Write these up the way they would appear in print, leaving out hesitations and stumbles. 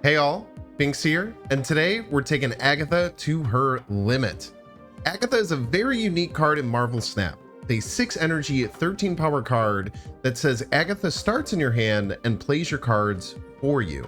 Hey all, Binks here, and today we're taking Agatha to her limit. Agatha is a very unique card in Marvel Snap. A 6 energy, 13 power card that says Agatha starts in your hand and plays your cards for you.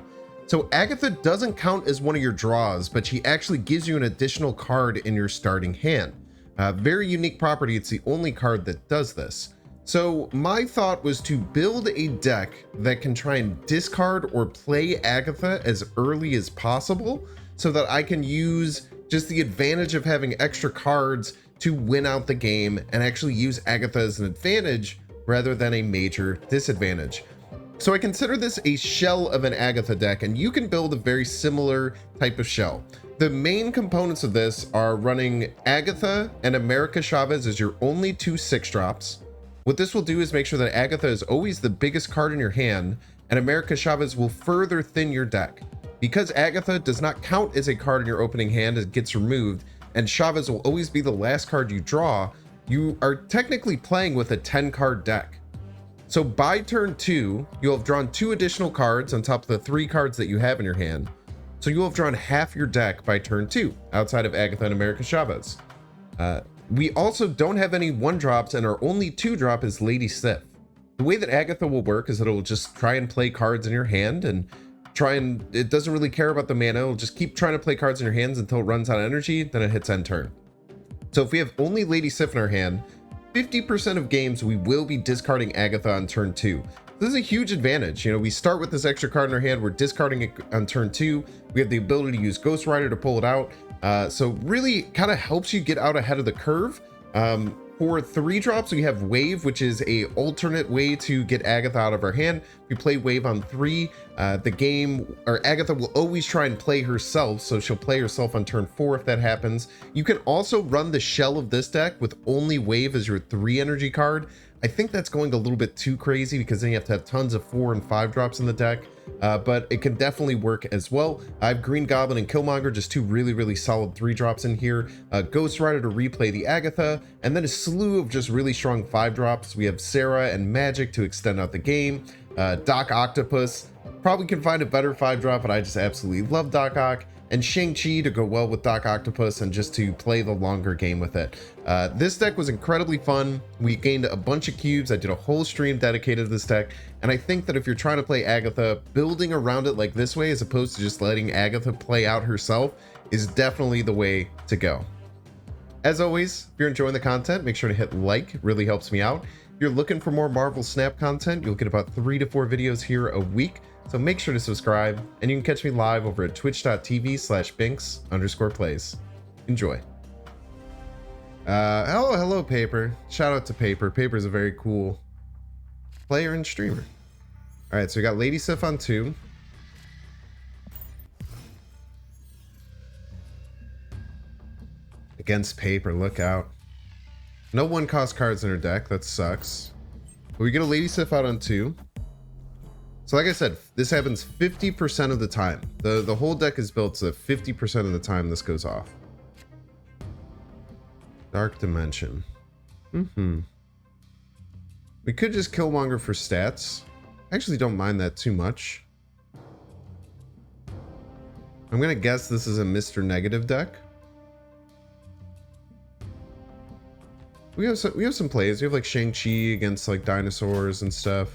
So Agatha doesn't count as one of your draws, but she actually gives you an additional card in your starting hand. Very unique property, it's the only card that does this. So my thought was to build a deck that can try and discard or play Agatha as early as possible so that I can use just the advantage of having extra cards to win out the game and actually use Agatha as an advantage rather than a major disadvantage. So I consider this a shell of an Agatha deck, and you can build a very similar type of shell. The main components of this are running Agatha and America Chavez as your only two 6-drops. What this will do is make sure that Agatha is always the biggest card in your hand, and America Chavez will further thin your deck. Because Agatha does not count as a card in your opening hand, it gets removed, and Chavez will always be the last card you draw, you are technically playing with a 10-card deck. So by turn 2, you'll have drawn 2 additional cards on top of the 3 cards that you have in your hand. So you'll have drawn half your deck by turn 2, outside of Agatha and America Chavez. We also don't have any 1-drops, and our only 2-drop is Lady Sif. The way that Agatha will work is that it'll just try and play cards in your hand and it doesn't really care about the mana. It'll just keep trying to play cards in your hands until it runs out of energy, then it hits end turn. So if we have only Lady Sif in our hand, 50% of games we will be discarding Agatha on turn 2. This is a huge advantage. You know, we start with this extra card in our hand, we're discarding it on turn 2. We have the ability to use Ghost Rider to pull it out. So really kind of helps you get out ahead of the curve. For 3-drops, we have Wave, which is a alternate way to get Agatha out of our hand. If we play Wave on 3, Agatha will always try and play herself, so she'll play herself on turn 4 if that happens. You can also run the shell of this deck with only Wave as your 3 energy card. I think that's going a little bit too crazy because then you have to have tons of 4 and 5-drops in the deck, but it can definitely work as well. I have Green Goblin and Killmonger, just 2 really solid 3-drops in here. Ghost Rider to replay the Agatha, and then a slew of just really strong 5-drops. We have Sarah and Magic to extend out the game. Doc Octopus, probably can find a better 5-drop, but I just absolutely love Doc Ock. And Shang-Chi to go well with Doc Octopus and just to play the longer game with it. This deck was incredibly fun. We gained a bunch of cubes. I did a whole stream dedicated to this deck, and I think that if you're trying to play Agatha, building around it like this way as opposed to just letting Agatha play out herself is definitely the way to go. As always, if you're enjoying the content, make sure to hit like. It really helps me out. If you're looking for more Marvel Snap content, you'll get about 3 to 4 videos here a week. So make sure to subscribe, and you can catch me live over at twitch.tv/binks_plays. Enjoy. Hello, Paper. Shout out to Paper. Paper's a very cool player and streamer. All right, so we got Lady Sif on 2. Against Paper, look out. No 1-cost cards in her deck, that sucks. But we get a Lady Sif out on 2. So like I said, this happens 50% of the time. The whole deck is built so that 50% of the time this goes off. Dark Dimension. We could just Killmonger for stats. I actually don't mind that too much. I'm gonna guess this is a Mr. Negative deck. We have some plays. We have like Shang-Chi against like dinosaurs and stuff.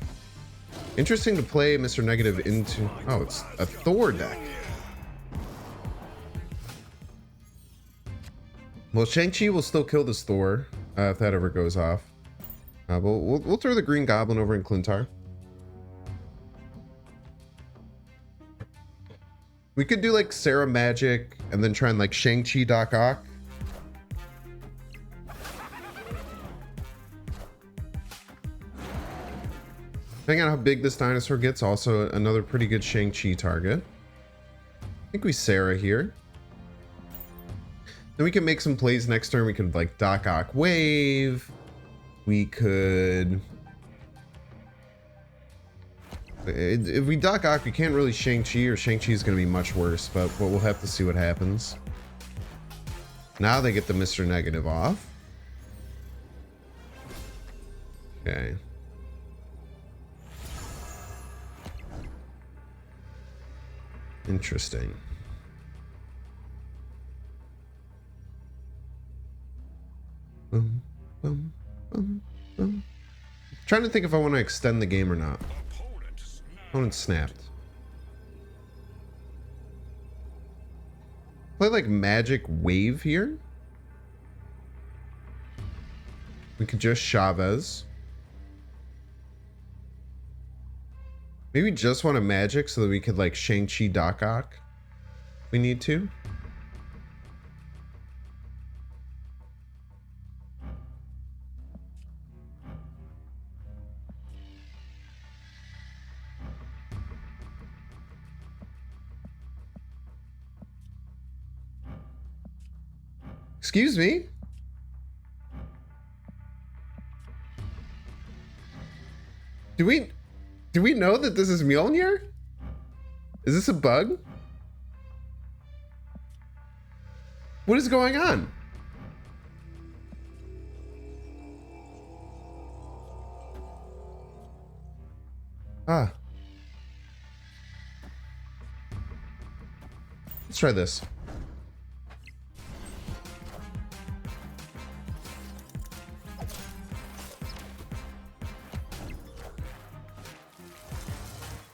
Interesting to play Mr. Negative into... Oh, it's a Thor deck. Well, Shang-Chi will still kill this Thor if that ever goes off. But we'll throw the Green Goblin over in Clintar. We could do like Sarah Magic and then try and like Shang-Chi Doc Ock. Depending on how big this dinosaur gets, also another pretty good Shang-Chi target. I think we Sarah here. Then we can make some plays next turn. We could like Doc Ock Wave. We could... If we Doc Ock, we can't really Shang-Chi, or Shang-Chi is going to be much worse, but we'll have to see what happens. Now they get the Mr. Negative off. Okay. Interesting. Boom, boom, boom, boom. Trying to think if I want to extend the game or not. Opponent snapped. Play like Magic Wave here. We could just Chavez. Maybe just want a Magic so that we could like Shang-Chi Doc Ock. We need to. Excuse me? Do we know that this is Mjolnir? Is this a bug? What is going on? Ah. Let's try this.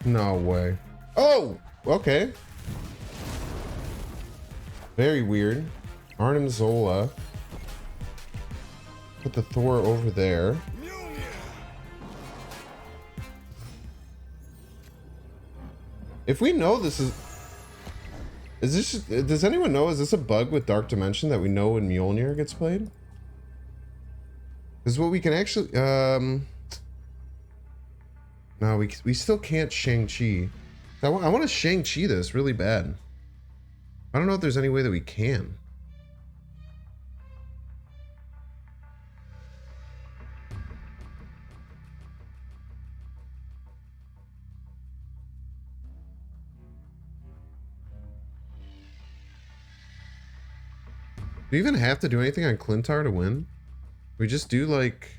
No way. Oh, okay. Very weird. Arnim Zola. Put the Thor over there. If we know this is this, does anyone know, is this a bug with Dark Dimension that we know when Mjolnir gets played? This is what we can actually, no, we still can't Shang-Chi. I want to Shang-Chi this really bad. I don't know if there's any way that we can. Do we even have to do anything on Clintar to win? We just do like...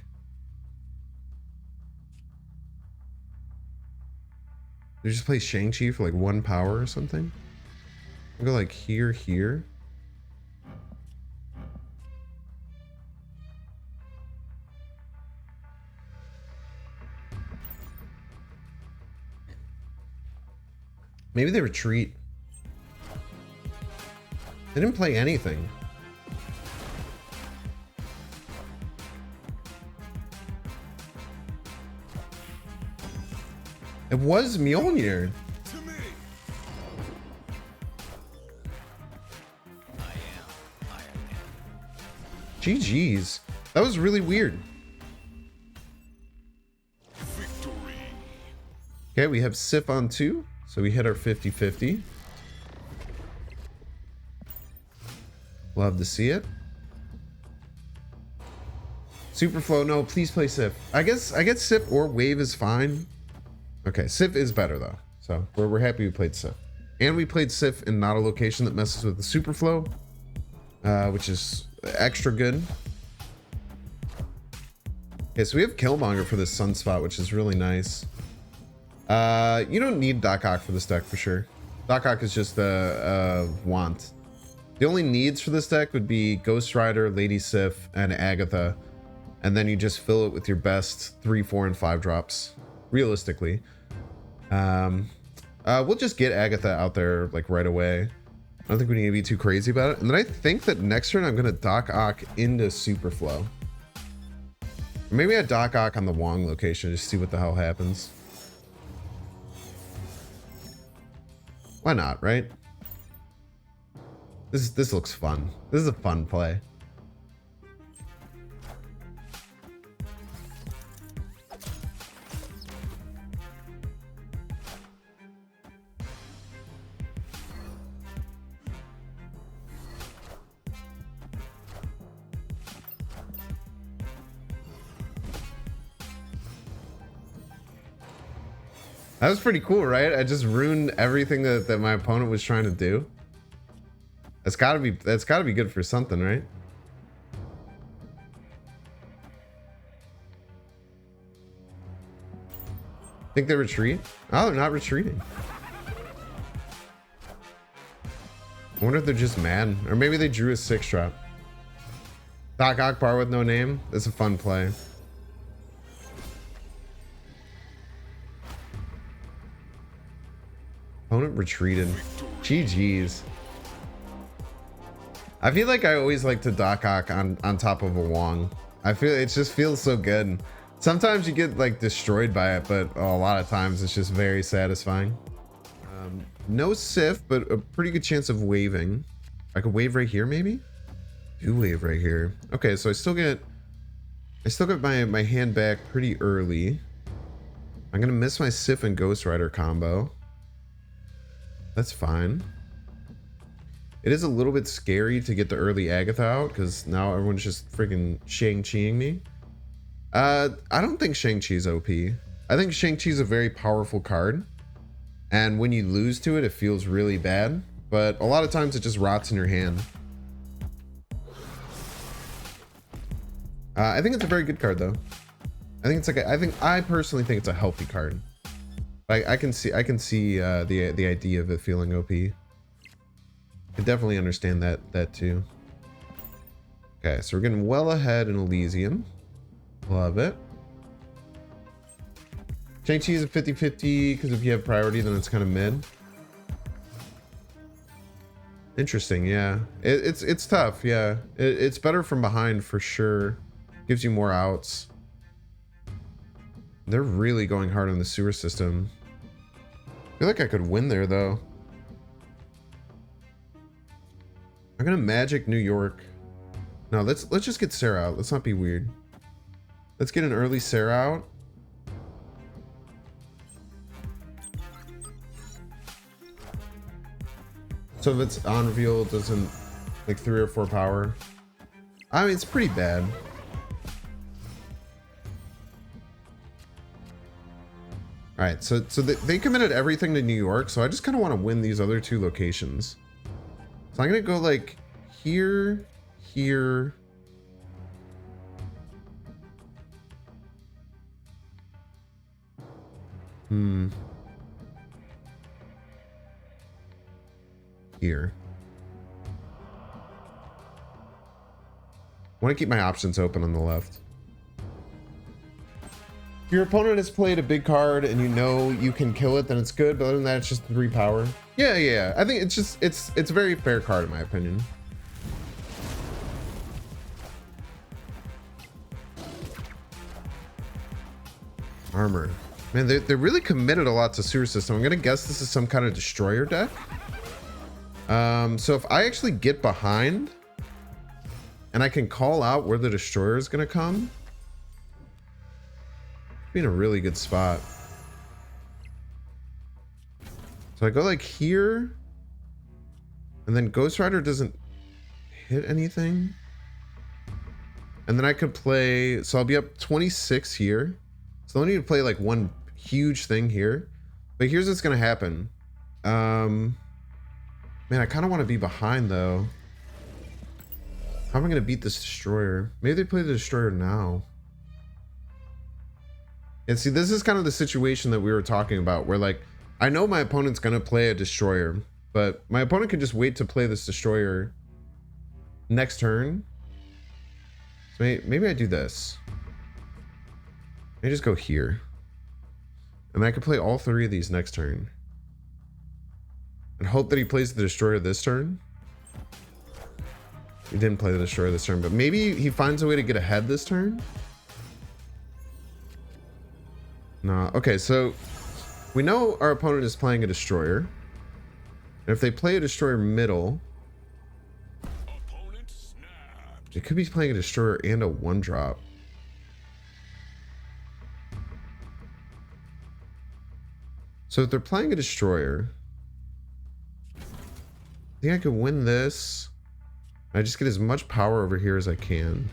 We just play Shang-Chi for like 1 power or something? We go like here, here. Maybe they retreat. They didn't play anything. It was Mjolnir. GG's. That was really weird. Victory. Okay, we have Sif on 2, so we hit our 50-50. Love to see it. Superflow, no, please play Sif. I guess Sif or Wave is fine. Okay, Sif is better though, so we're happy we played Sif. And we played Sif in not a location that messes with the Superflow, which is extra good. Okay, so we have Killmonger for this Sunspot, which is really nice. You don't need Doc Ock for this deck for sure. Doc Ock is just a want. The only needs for this deck would be Ghost Rider, Lady Sif, and Agatha. And then you just fill it with your best 3, 4, and 5 drops, realistically. We'll just get Agatha out there like right away. I don't think we need to be too crazy about it. And then I think that next turn I'm gonna Doc Ock into Superflow. Maybe I Doc Ock on the Wong location, just see what the hell happens. Why not, right? This looks fun. This is a fun play. That was pretty cool, right? I just ruined everything that my opponent was trying to do. That's gotta be good for something, right? Think they retreat? Oh, they're not retreating. I wonder if they're just mad, or maybe they drew a 6-drop. Doc Akbar with no name. That's a fun play. Opponent retreated. GG's. I feel like I always like to Doc Ock on top of a Wong. I feel it just feels so good. Sometimes you get like destroyed by it, but a lot of times it's just very satisfying. No Sif, but a pretty good chance of waving. I could wave right here, maybe? Do wave right here. Okay, so I still get my hand back pretty early. I'm gonna miss my Sif and Ghost Rider combo. That's fine. It is a little bit scary to get the early Agatha out because now everyone's just freaking Shang-Chiing me. I don't think Shang-Chi's OP. I think Shang-Chi's a very powerful card. And when you lose to it, it feels really bad. But a lot of times it just rots in your hand. I think it's a very good card though. I think it's like I personally think it's a healthy card. I can see the idea of it feeling OP. I definitely understand that too. Okay, so we're getting well ahead in Elysium. Love it. Shang-Chi is a 50-50 because if you have priority, then it's kind of mid. Interesting, yeah. It's tough, yeah. It's better from behind for sure. Gives you more outs. They're really going hard on the sewer system. I feel like I could win there though. I'm gonna Magic New York. No, let's just get Sarah out. Let's not be weird. Let's get an early Sarah out. So if it's on reveal, it doesn't like 3 or 4 power. I mean, it's pretty bad. All right, so they committed everything to New York, so I just kind of want to win these other 2 locations. So I'm gonna go like here, here. Here. I want to keep my options open on the left. If your opponent has played a big card and you know you can kill it, then it's good. But other than that, it's just 3 power. Yeah. I think it's a very fair card in my opinion. Armor. Man, they really committed a lot to sewer system. I'm gonna guess this is some kind of destroyer deck. So if I actually get behind and I can call out where the destroyer is gonna come, be in a really good spot. So I go like here, and then Ghost Rider doesn't hit anything. And then I could play, so I'll be up 26 here. So I need to play like one huge thing here. But here's what's gonna happen. Man, I kind of want to be behind though. How am I gonna beat this destroyer? Maybe they play the destroyer now. And see, this is kind of the situation that we were talking about, where like, I know my opponent's gonna play a destroyer, but my opponent can just wait to play this destroyer next turn. So maybe I do this. Maybe just go here. And I can play all 3 of these next turn. And hope that he plays the destroyer this turn. He didn't play the destroyer this turn, but maybe he finds a way to get ahead this turn. No, okay, so we know our opponent is playing a destroyer. And if they play a destroyer middle, they could be playing a destroyer and a 1-drop. So if they're playing a destroyer, I think I could win this. I just get as much power over here as I can.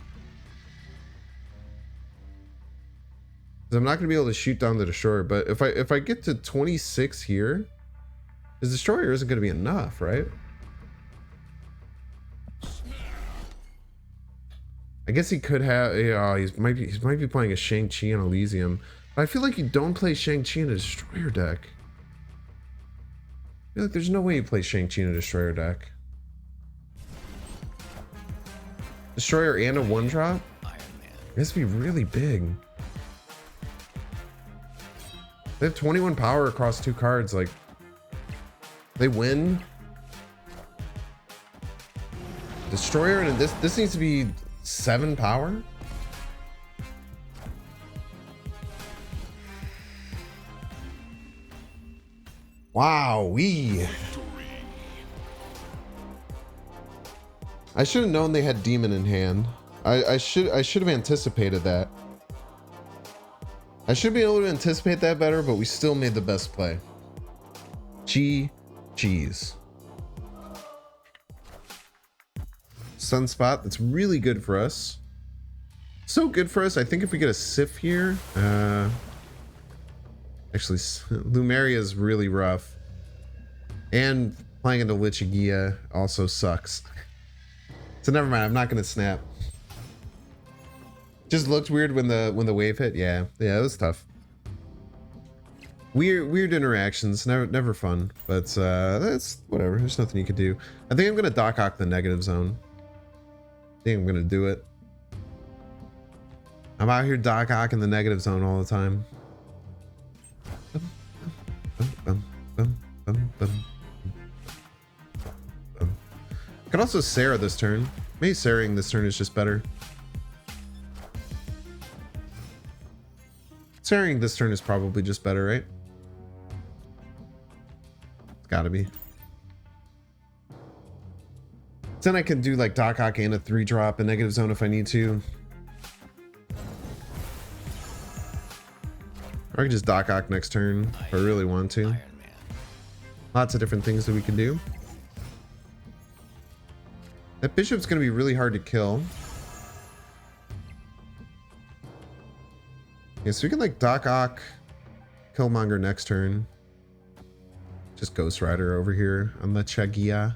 Because I'm not going to be able to shoot down the destroyer, but if I get to 26 here, the destroyer isn't going to be enough, right? I guess he could have, yeah, he might be playing a Shang-Chi on Elysium. But I feel like you don't play Shang-Chi in a destroyer deck. I feel like there's no way you play Shang-Chi in a destroyer deck. Destroyer and a 1-drop? It has to be really big. They have 21 power across 2 cards. Like, they win. Destroyer, and this needs to be 7 power. Wow, I should have known they had demon in hand. I should have anticipated that. I should be able to anticipate that better, but we still made the best play. Cheese. Sunspot, that's really good for us. So good for us. I think if we get a Sif here, actually, Lumeria is really rough. And playing into Lichigia also sucks. So never mind, I'm not gonna snap. Just looked weird when the wave hit. Yeah, it was tough. Weird interactions, never fun. But that's whatever. There's nothing you can do. I think I'm gonna Doc Ock the negative zone. I think I'm gonna do it. I'm out here Doc Ock in the negative zone all the time. Could also Sarah this turn. Maybe Sarahing this turn is just better. Sarahing this turn is probably just better, right? It's gotta be. Then I can do like Doc Ock and a 3-drop in negative zone if I need to. Or I can just Doc Ock next turn if I really want to. Lots of different things that we can do. That bishop's gonna be really hard to kill. Yeah, so we can like Doc Ock, Killmonger next turn. Just Ghost Rider over here on the Chagia.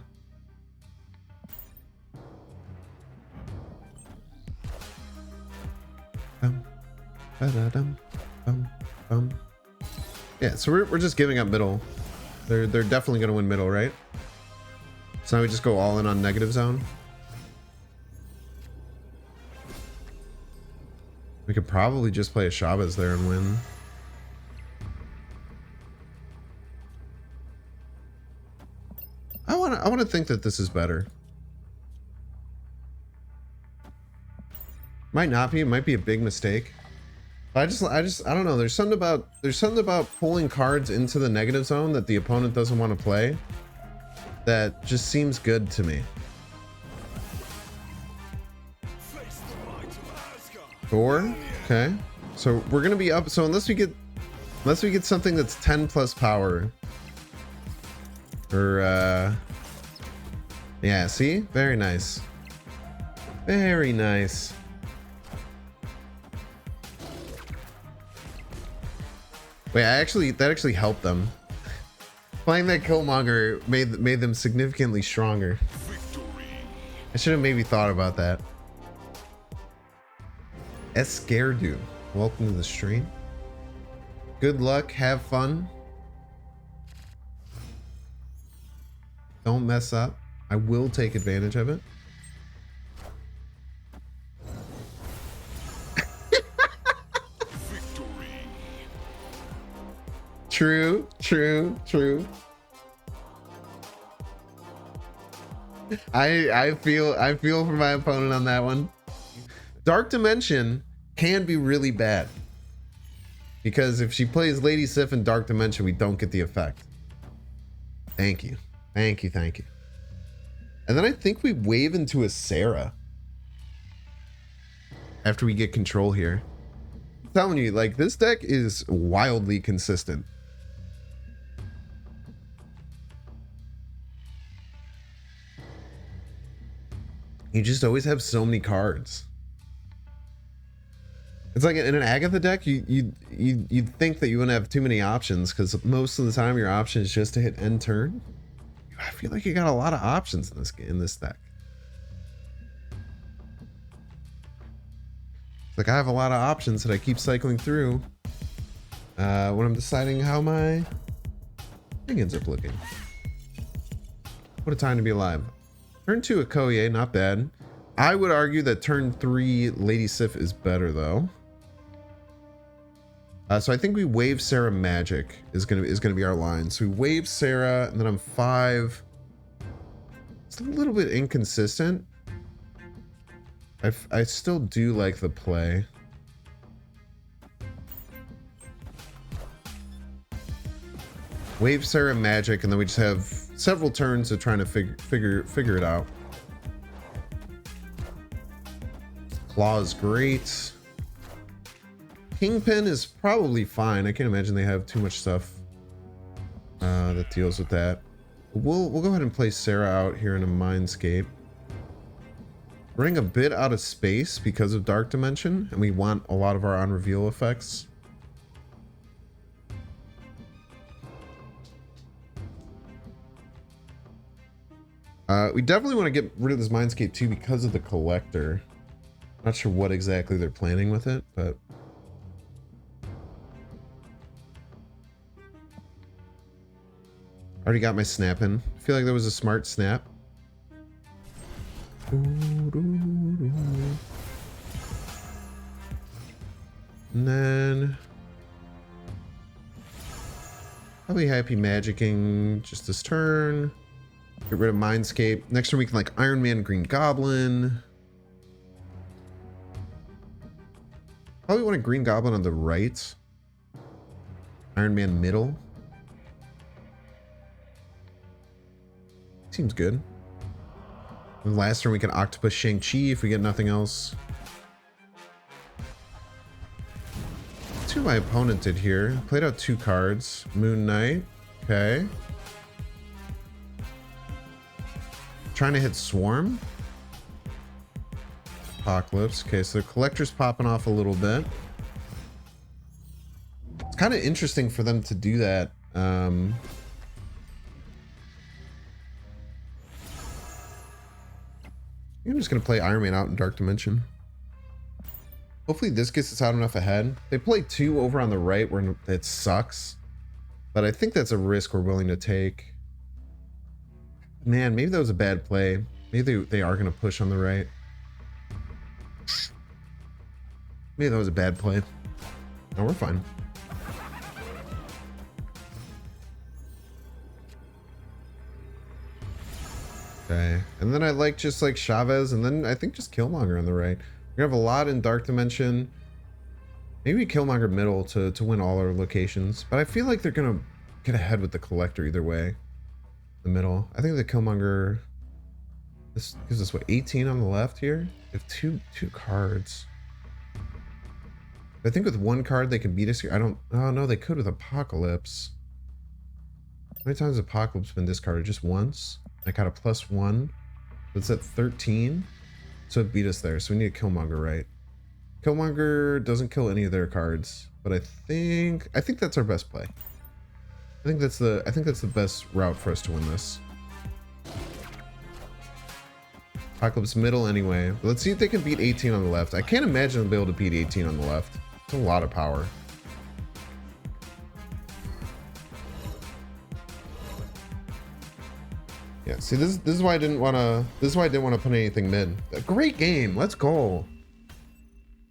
Yeah, so we're just giving up middle. They're definitely gonna win middle, right? So now we just go all in on negative zone. We could probably just play a Shabazz there and win. I want to think that this is better. Might not be. It might be a big mistake. But I don't know. There's something about pulling cards into the negative zone that the opponent doesn't want to play. That just seems good to me. Thor, okay. So we're gonna be up. So unless we get something that's 10 plus power, or yeah. See, very nice, very nice. Wait, that actually helped them. Playing that Killmonger made them significantly stronger. I should have maybe thought about that. Escardu, welcome to the stream. Good luck, have fun. Don't mess up. I will take advantage of it. True. I feel for my opponent on that one. Dark Dimension can be really bad because if she plays Lady Sif in Dark Dimension, we don't get the effect. Thank you. And then I think we wave into a Sarah after we get control here. I'm telling you, like, this deck is wildly consistent. You just always have so many cards. It's like in an Agatha deck, you'd think that you wouldn't have too many options because most of the time your option is just to hit end turn. I feel like you got a lot of options in this deck. It's like I have a lot of options that I keep cycling through when I'm deciding how my thing ends up looking. What a time to be alive. Turn 2 Okoye, not bad. I would argue that turn 3 Lady Sif is better though. So I think we wave Sarah Magic is gonna be our line. So we wave Sarah, and then I'm 5. It's a little bit inconsistent. I still do like the play. Wave Sarah Magic, and then we just have several turns of trying to figure it out. Claw is great. Kingpin is probably fine. I can't imagine they have too much stuff that deals with that. We'll go ahead and play Sarah out here in a Mindscape. Bring a bit out of space because of Dark Dimension, and we want a lot of our on reveal effects. We definitely want to get rid of this Mindscape too because of the Collector. Not sure what exactly they're planning with it, but already got my snap in. I feel like that was a smart snap. And then probably happy magicking just this turn. Get rid of Mindscape. Next turn we can like Iron Man, Green Goblin. Probably want a Green Goblin on the right. Iron Man middle. Seems good. And last turn we can Octopus Shang-Chi if we get nothing else. Let's see what my opponent did here. Played out 2 cards. Moon Knight. Okay. Trying to hit Swarm. Apocalypse. Okay, so the Collector's popping off a little bit. It's kind of interesting for them to do that. I'm just going to play Iron Man out in Dark Dimension. Hopefully this gets us out enough ahead. They play 2 over on the right where it sucks. But I think that's a risk we're willing to take. Man, maybe that was a bad play. Maybe they are going to push on the right. Maybe that was a bad play. No, we're fine. Okay, and then I like just like Chavez, and then I think just Killmonger on the right. We're gonna have a lot in Dark Dimension. Maybe Killmonger middle to win all our locations, but I feel like they're gonna get ahead with the Collector either way. The middle. I think the Killmonger. This gives us what, 18 on the left here. We have two cards. I think with 1 card they can beat us here. I don't. Oh no, they could with Apocalypse. How many times has Apocalypse been discarded? Just once. I got a +1. It's at 13. So it beat us there. So we need a Killmonger, right? Killmonger doesn't kill any of their cards, but I think that's our best play. I think that's the best route for us to win this. Apocalypse middle anyway. But let's see if they can beat 18 on the left. I can't imagine they'll be able to beat 18 on the left. It's a lot of power. Yeah, see, this is why I didn't want to put anything mid. A great game. Let's go.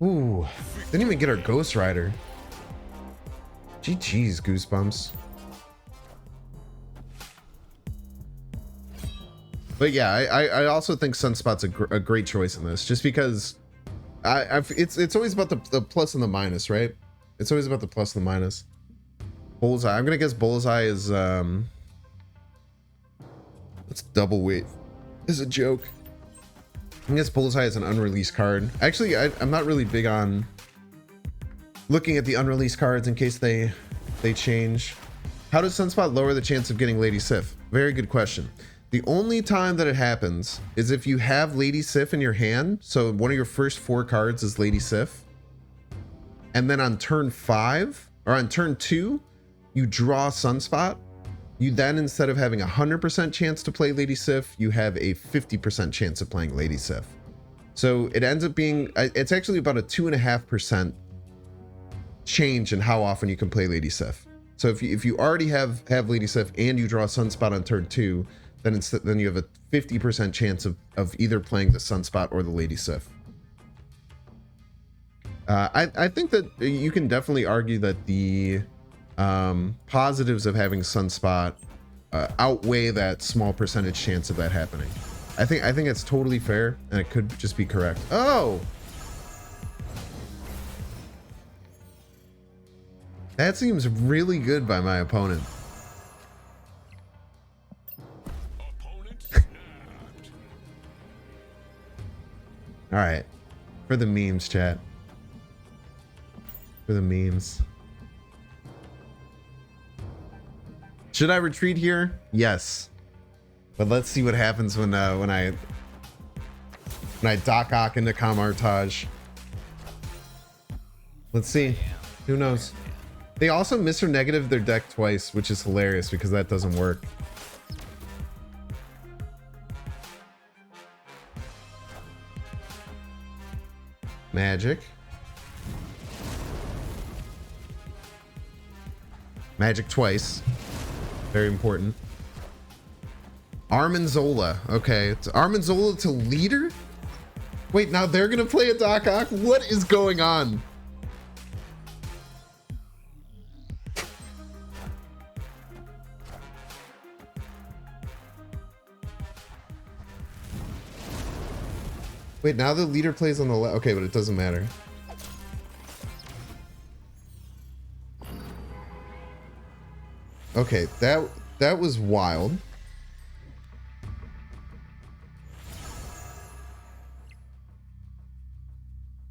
Ooh, didn't even get our Ghost Rider. GG's, Goosebumps. But yeah, I also think Sunspot's a great choice in this, just because it's always about the plus and the minus, right? It's always about the plus and the minus. Bullseye. I'm gonna guess Bullseye is let's double wait. This is a joke. I guess Bullseye is an unreleased card. Actually, I'm not really big on looking at the unreleased cards in case they change. How does Sunspot lower the chance of getting Lady Sif? Very good question. The only time that it happens is if you have Lady Sif in your hand. So one of your first 4 cards is Lady Sif. And then on turn 5 or on turn 2, you draw Sunspot. You then, instead of having 100% chance to play Lady Sif, you have a 50% chance of playing Lady Sif. So it ends up being, it's actually about a 2.5% change in how often you can play Lady Sif. So if you already have Lady Sif and you draw Sunspot on turn 2, then you have a 50% chance of either playing the Sunspot or the Lady Sif. I think that you can definitely argue that the positives of having Sunspot outweigh that small percentage chance of that happening. I think it's totally fair, and it could just be correct. Oh, that seems really good by my opponent. All right, for the memes, chat. For the memes. Should I retreat here? Yes. But let's see what happens when I Doc Ock into Kamartage. Let's see. Who knows? They also Mr. Negative their deck twice, which is hilarious because that doesn't work. Magic. Magic twice. Very important. Armanzola. Okay, it's Armanzola to leader? Wait, now they're gonna play a Doc Ock? What is going on? Wait, now the leader plays on the left. Okay, but it doesn't matter. Okay, that was wild.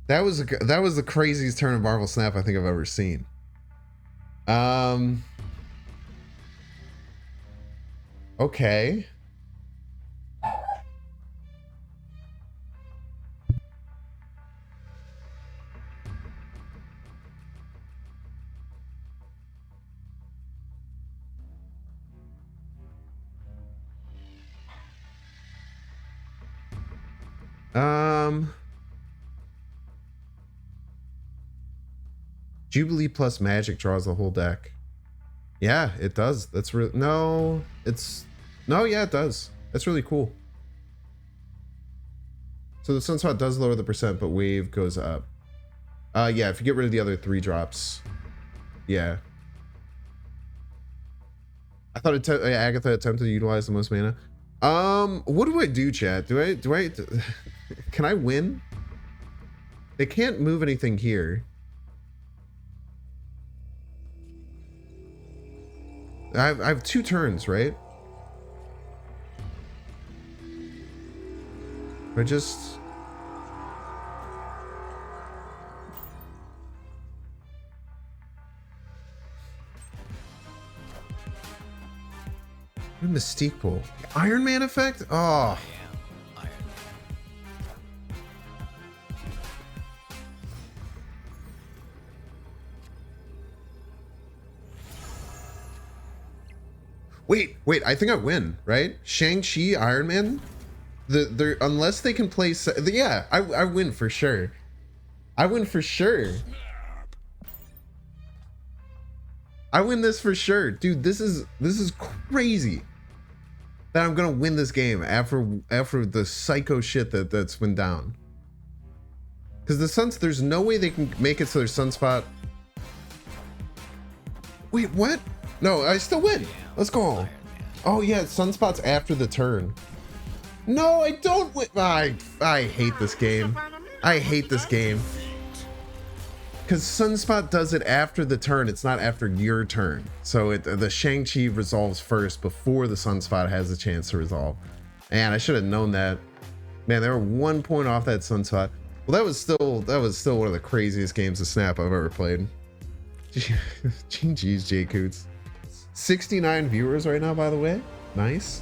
That was the craziest turn of Marvel Snap I think I've ever seen. Okay. Jubilee plus Magic draws the whole deck. Yeah, it does. That's real. No, yeah, it does. That's really cool. So the Sunspot does lower the percent, but Wave goes up. Yeah, if you get rid of the other 3 drops. Yeah. I thought Agatha attempted to utilize the most mana. What do I do, chat? Do I can I win? They can't move anything here. I have 2 turns, right? I just... What a Mystique pull. Iron Man effect? Oh. Wait, I think I win, right? Shang-Chi, Iron Man? Unless they can play... Yeah, I win for sure. I win for sure. I win this for sure. Dude, this is crazy. That I'm gonna win this game after the psycho shit that's been down. Because there's no way they can make it so their Sunspot... Wait, what? No, I still win. Let's go. Oh yeah, Sunspot's after the turn. No, I don't win. I hate this game. I hate this game. Because Sunspot does it after the turn. It's not after your turn. So the Shang-Chi resolves first before the Sunspot has a chance to resolve. Man, I should have known that. Man, they were 1 point off that Sunspot. Well, that was still one of the craziest games of Snap I've ever played. GG's, J Coots. 69 viewers right now, by the way. Nice.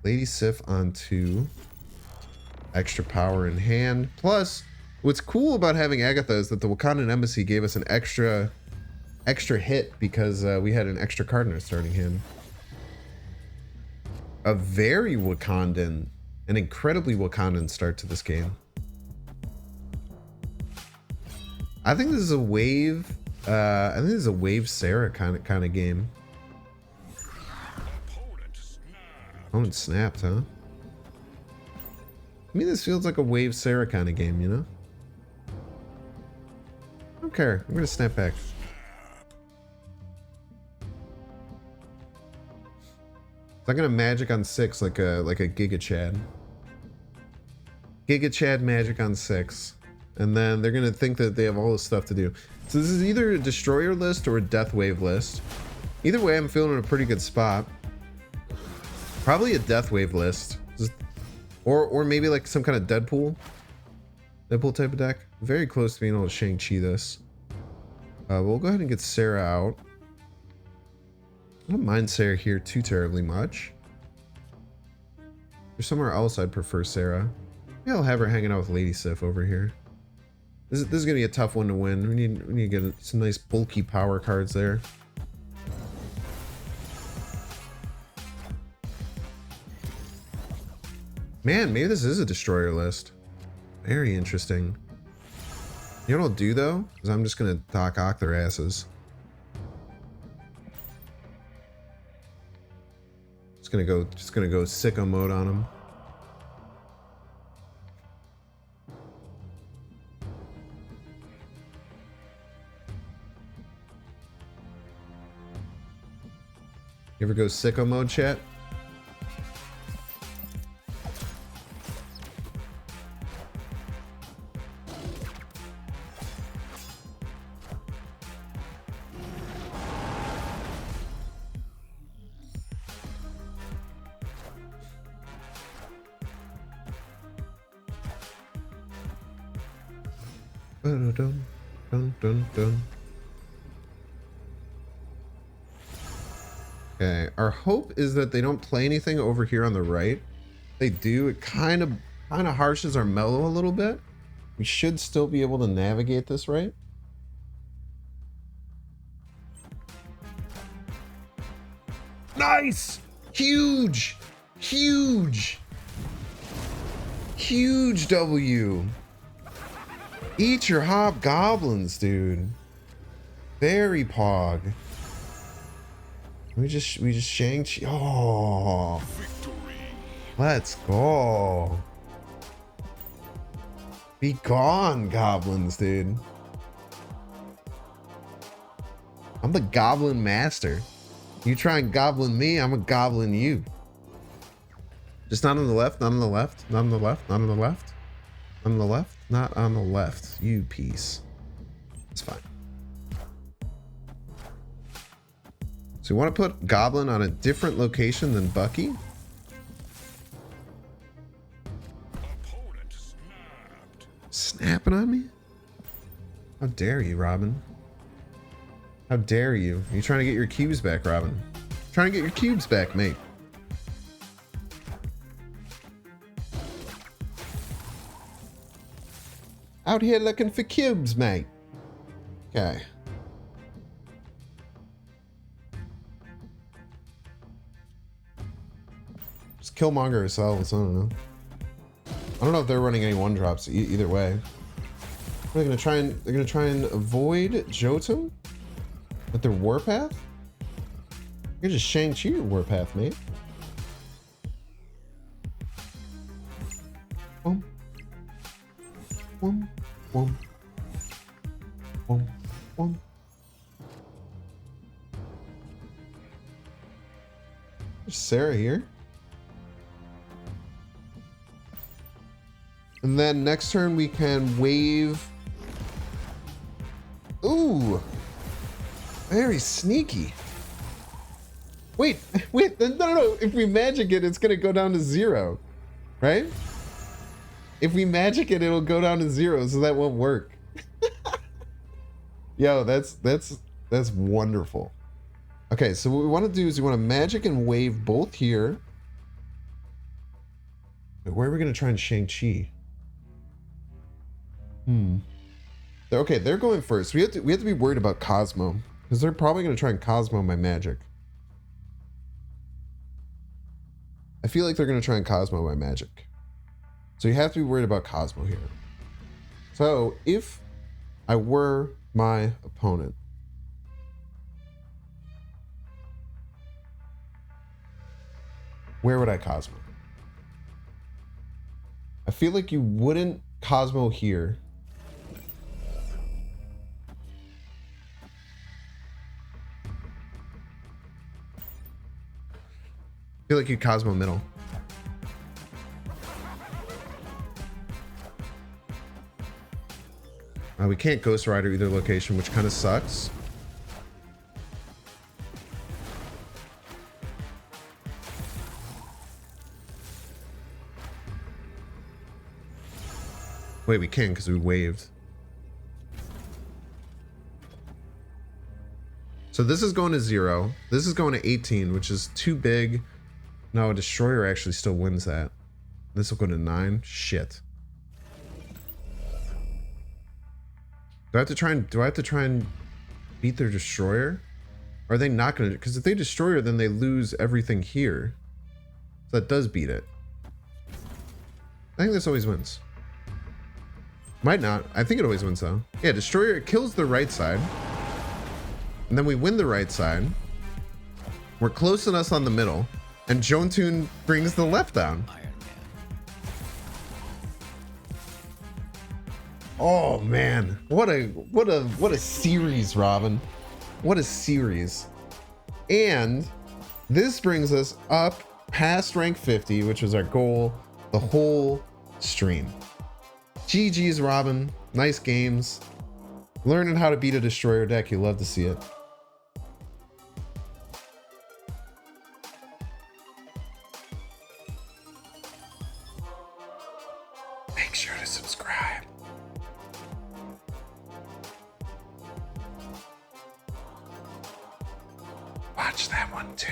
Lady Sif on 2. Extra power in hand. Plus, what's cool about having Agatha is that the Wakandan Embassy gave us an extra hit because we had an extra card in our starting hand. A very Wakandan, an incredibly Wakandan start to this game. I think this is a wave I think this is a Wave Sarah kind of game. Opponent snapped, huh? I mean, this feels like a Wave Sarah kind of game, you know? I don't care. I'm gonna snap back. I'm gonna magic on 6 like a Giga Chad. Giga Chad magic on 6. And then they're gonna think that they have all this stuff to do. So this is either a destroyer list or a death wave list. Either way, I'm feeling in a pretty good spot. Probably a death wave list. Or maybe like some kind of Deadpool type of deck. Very close to being able to Shang-Chi this. We'll go ahead and get Sarah out. I don't mind Sarah here too terribly much. There's somewhere else I'd prefer Sarah. Maybe I'll have her hanging out with Lady Sif over here. This is gonna be a tough one to win. We need to get some nice bulky power cards there. Man, maybe this is a destroyer list. Very interesting. You know what I'll do though? Is I'm just gonna Doc Ock their asses. Just gonna go sicko mode on them. You ever go sicko mode, chat? Dun, dun, dun, dun. Okay, our hope is that they don't play anything over here on the right. If they do, it kind of harshes our mellow a little bit. We should still be able to navigate this right. Nice! Huge! Huge! Huge W! Eat your hobgoblins, dude. Very pog. We just Shang-Chi. Oh, let's go. Be gone, goblins, dude. I'm the goblin master. You try and goblin me, I'm a goblin you. Just not on the left, not on the left, not on the left, not on the left. On the left, not on the left. You piece. It's fine. So we want to put Goblin on a different location than Bucky. Snapping on me? How dare you, Robin? How dare you? Are you trying to get your cubes back, Robin? Trying to get your cubes back, mate. Out here looking for cubes, mate. Okay. Just Killmonger ourselves. I don't know. I don't know if they're running any one drops either way. They're gonna try and avoid Jotun with their warpath. You're just Shang-Chi your warpath, mate. Boom. Boom. Boom. Boom. Boom. There's Sarah here. And then next turn we can wave. Ooh. Very sneaky. Wait. No. If we magic it, it's gonna go down to 0. Right? If we magic it, it'll go down to 0, so that won't work. Yo, that's wonderful. Okay, so what we want to do is we want to magic and wave both here. Wait, where are we going to try and Shang-Chi? Okay, they're going first. We have to be worried about Cosmo, because they're probably going to try and Cosmo my magic. I feel like they're going to try and Cosmo my magic. So you have to be worried about Cosmo here. So if I were my opponent, Where would I Cosmo? I feel like you wouldn't Cosmo here. I feel like you Cosmo middle. We can't Ghost Rider either location, which kind of sucks. Wait, we can because we waved. So this is going to 0. This is going to 18, which is too big. No, a Destroyer actually still wins that. This will go to 9. Shit. Do I have to try and beat their Destroyer? Or are they not going to? Because if they Destroyer, then they lose everything here. So that does beat it. I think this always wins. Might not. I think it always wins though. Yeah, Destroyer kills the right side. And then we win the right side. We're close enough on the middle. And Jontune brings the left down. Oh man, what a series, Robin. What a series. And this brings us up past rank 50, which was our goal the whole stream. GG's, Robin. Nice games. Learning how to beat a Destroyer deck. You love to see it. Make sure to subscribe. Watch that one too.